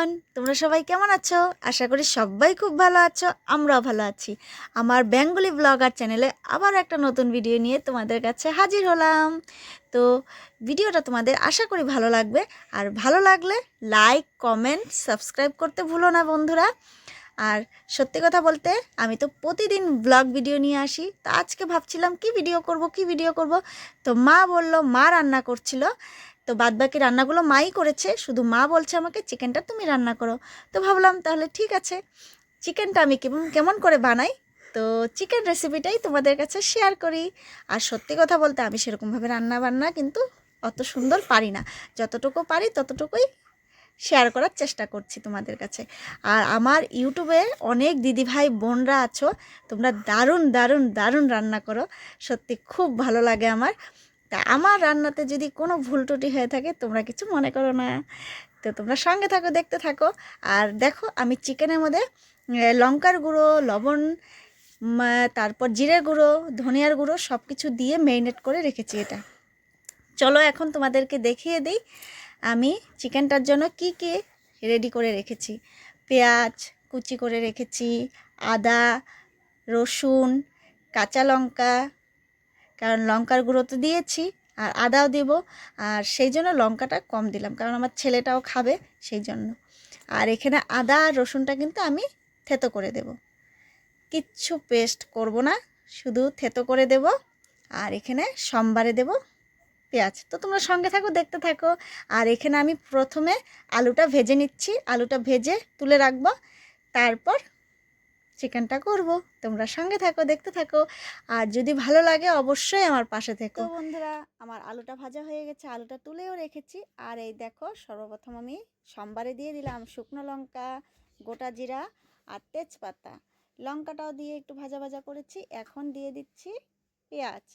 Everyone, তোমরা সবাই কেমন আছো? আশা করি সবাই খুব ভালো আছো, আমরাও ভালো আছি। আমার বেঙ্গলি ব্লগার চ্যানেলে আবার একটা নতুন ভিডিও নিয়ে তোমাদের কাছে হাজির হলাম। তো ভিডিওটা তোমাদের আশা করি ভালো লাগবে, আর ভালো লাগলে লাইক, কমেন্ট, সাবস্ক্রাইব করতে ভুলো না বন্ধুরা। আর সত্যি কথা বলতে আমি তো প্রতিদিন ব্লগ ভিডিও নিয়ে আসি, তো আজকে ভাবছিলাম কি ভিডিও করব। তো মা বলল, মা রান্না করছিল, তো বাদবাকি রান্নাগুলো মাই করেছে, শুধু মা বলছে আমাকে চিকেনটা তুমি রান্না করো। তো ভাবলাম তাহলে ঠিক আছে, চিকেনটা আমি কেমন কেমন করে বানাই, তো চিকেন রেসিপিটাই তোমাদের কাছে শেয়ার করি। আর সত্যি কথা বলতে আমি সেরকমভাবে রান্না বান্না কিন্তু অত সুন্দর পারি না, যতটুকু পারি ততটুকুই শেয়ার করার চেষ্টা করছি তোমাদের কাছে। আর আমার ইউটিউবে অনেক দিদিভাই বোনরা আছো, তোমরা দারুণ দারুণ দারুণ রান্না করো, সত্যি খুব ভালো লাগে আমার। তা আমার রান্নাতে যদি কোনো ভুল ত্রুটি হয়ে থাকে তোমরা কিছু মনে করো না। তো তোমরা সঙ্গে থাকো, দেখতে থাকো। আর দেখো আমি চিকেনের মধ্যে লঙ্কার গুঁড়ো, লবণ, তারপর জিরে গুঁড়ো, ধনিয়ার গুঁড়ো সব কিছু দিয়ে ম্যারিনেট করে রেখেছি। এটা চলো এখন তোমাদেরকে দেখিয়ে দিই আমি চিকেনটার জন্য কি কি রেডি করে রেখেছি। পেঁয়াজ কুচি করে রেখেছি, আদা, রসুন, কাঁচা লঙ্কা, কারণ লঙ্কার গুঁড়ো তো দিয়েছি আর আদাও দেব, আর সেই জন্য লঙ্কাটা কম দিলাম কারণ আমার ছেলেটাও খাবে সেই জন্য। আর এখানে আদা আর রসুনটা কিন্তু আমি থেতো করে দেব, কিচ্ছু পেস্ট করব না, শুধু থেতো করে দেব। আর এখানে সম্বারে দেব পেঁয়াজ। তো তোমরা সঙ্গে থাকো, দেখতে থাকো। আর এখানে আমি প্রথমে আলুটা ভেজে নিচ্ছি, আলুটা ভেজে তুলে রাখবো, তারপর চিকেনটা করব। তোমরা সঙ্গে থাকো, দেখতে থাকো। আর যদি ভালো লাগে অবশ্যই আমার পাশে থেকো। তো বন্ধুরা, আমার আলুটা ভাজা হয়ে গেছে, আলুটা তুলেও রেখেছি। আর এই দেখো, সর্বপ্রথম আমি সম্বারে দিয়ে দিলাম শুকনো লঙ্কা, গোটা জিরা আর তেজপাতা। লঙ্কাটাও দিয়ে একটু ভাজা ভাজা করেছি। এখন দিয়ে দিচ্ছি পেঁয়াজ।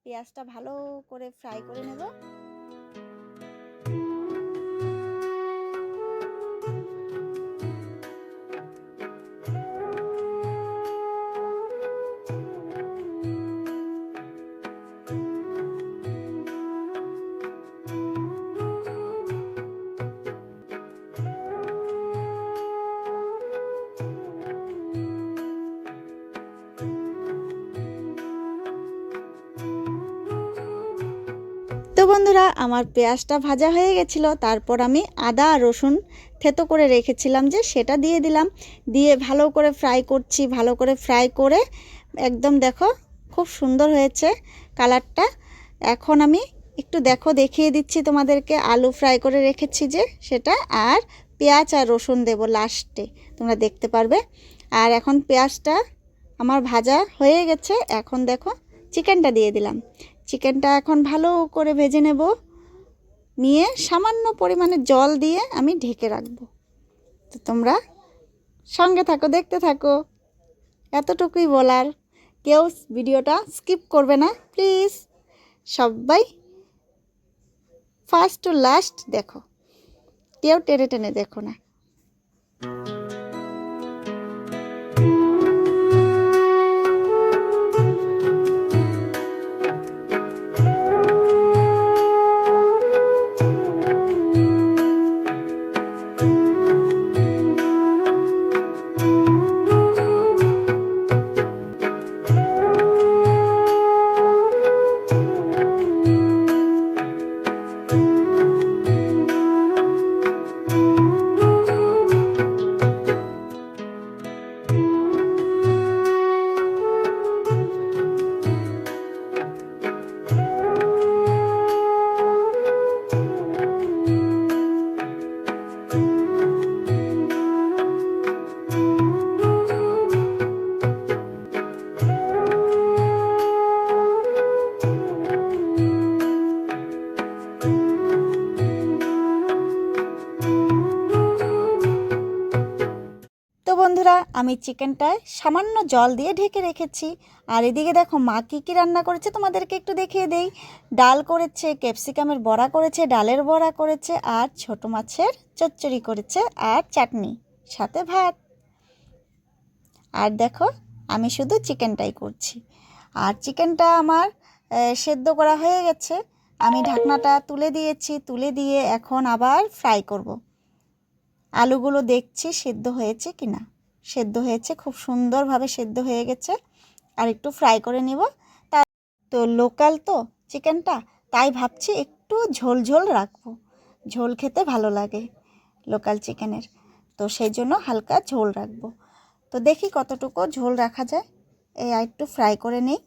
পেঁয়াজটা ভালো করে ফ্রাই করে নেব। তো বন্ধুরা, আমার পেঁয়াজটা ভাজা হয়ে গেছিলো, তারপর আমি আদা আর রসুন থেতো করে রেখেছিলাম যে সেটা দিয়ে দিলাম, দিয়ে ভালো করে ফ্রাই করছি। ভালো করে ফ্রাই করে একদম দেখো খুব সুন্দর হয়েছে কালারটা। এখন আমি একটু দেখো দেখিয়ে দিচ্ছি তোমাদেরকে, আলু ফ্রাই করে রেখেছি যে সেটা, আর পেঁয়াজ আর রসুন দেব লাস্টে, তোমরা দেখতে পারবে। আর এখন পেঁয়াজটা আমার ভাজা হয়ে গেছে, এখন দেখো চিকেনটা দিয়ে দিলাম। চিকেনটা এখন ভালো করে ভেজে নেব, নিয়ে সামান্য পরিমাণে জল দিয়ে আমি ঢেকে রাখবো। তো তোমরা সঙ্গে থাকো, দেখতে থাকো। এতটুকুই বলার, কেউ ভিডিওটা স্কিপ করবে না প্লিজ, সবাই ফার্স্ট টু লাস্ট দেখো, কেউ টেনে টেনে দেখো না। তো বন্ধুরা, আমি চিকেনটায় সামান্য জল দিয়ে ঢেকে রেখেছি। আর এদিকে দেখো মা কী কী রান্না করেছে তোমাদেরকে একটু দেখিয়ে দেই। ডাল করেছে, ক্যাপসিকামের বড়া করেছে, ডালের বড়া করেছে, আর ছোট মাছের চচ্চড়ি করেছে, আর চাটনি, সাথে ভাত। আর দেখো আমি শুধু চিকেনটাই করছি। আর চিকেনটা আমার সেদ্ধ করা হয়ে গেছে, আমি ঢাকনাটা তুলে দিয়েছি, তুলে দিয়ে এখন আবার ফ্রাই করব। আলুগুলো দেখছি সেদ্ধ হয়েছে কি না। সেদ্ধ হয়েছে, খুব সুন্দরভাবে সেদ্ধ হয়ে গেছে। আর একটু ফ্রাই করে নেব। তো লোকাল তো চিকেনটা, তাই ভাবছি একটু ঝোল ঝোল রাখবো। ঝোল খেতে ভালো লাগে লোকাল চিকেনের, তো সেই জন্য হালকা ঝোল রাখবো। তো দেখি কতটুকু ঝোল রাখা যায়। এই একটু ফ্রাই করে নিই।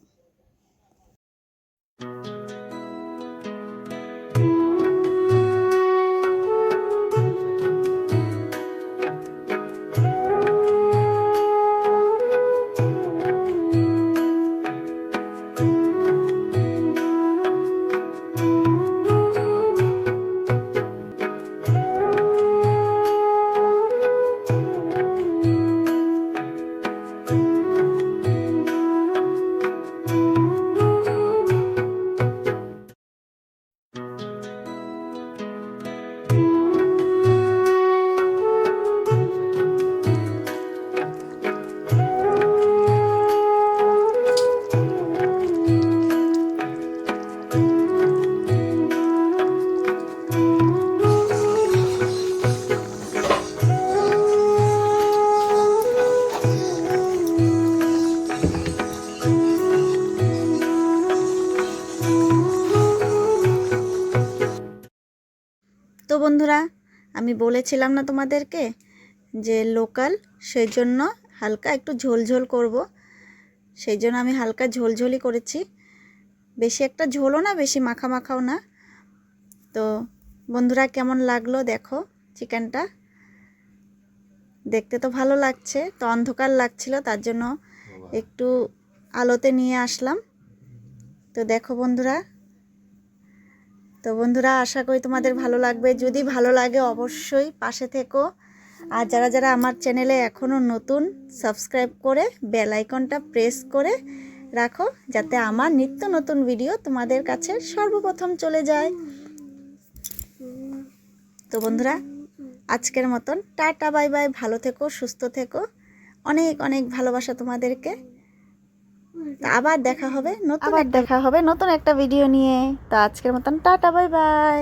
তো বন্ধুরা, আমি বলেছিলাম না তোমাদেরকে যে লোকাল, সেই জন্য হালকা একটু ঝোল ঝোল করব। সেই জন্য আমি হালকা ঝোলঝোলই করেছি, বেশি একটা ঝোলও না, বেশি মাখা মাখাও না। তো বন্ধুরা, কেমন লাগলো দেখো চিকেনটা। দেখতে তো ভালো লাগছে, তো অন্ধকার লাগছিল, তার জন্য একটু আলোতে নিয়ে আসলাম। তো দেখো বন্ধুরা, তো বন্ধুরা আশা করি তোমাদের ভালো লাগবে। যদি ভালো লাগে অবশ্যই পাশে থেকো। আর যারা যারা আমার চ্যানেলে এখনও নতুন, সাবস্ক্রাইব করে বেল আইকনটা প্রেস করে রাখো, যাতে আমার নিত্য নতুন ভিডিও তোমাদের কাছে সর্বপ্রথম চলে যায়। তো বন্ধুরা, আজকের মতন টাটা বাই বাই। ভালো থেকো, সুস্থ থেকো। অনেক অনেক ভালোবাসা তোমাদেরকে। আবার দেখা হবে নতুন একটা ভিডিও নিয়ে। তো আজকের মতন টাটা বাই বাই।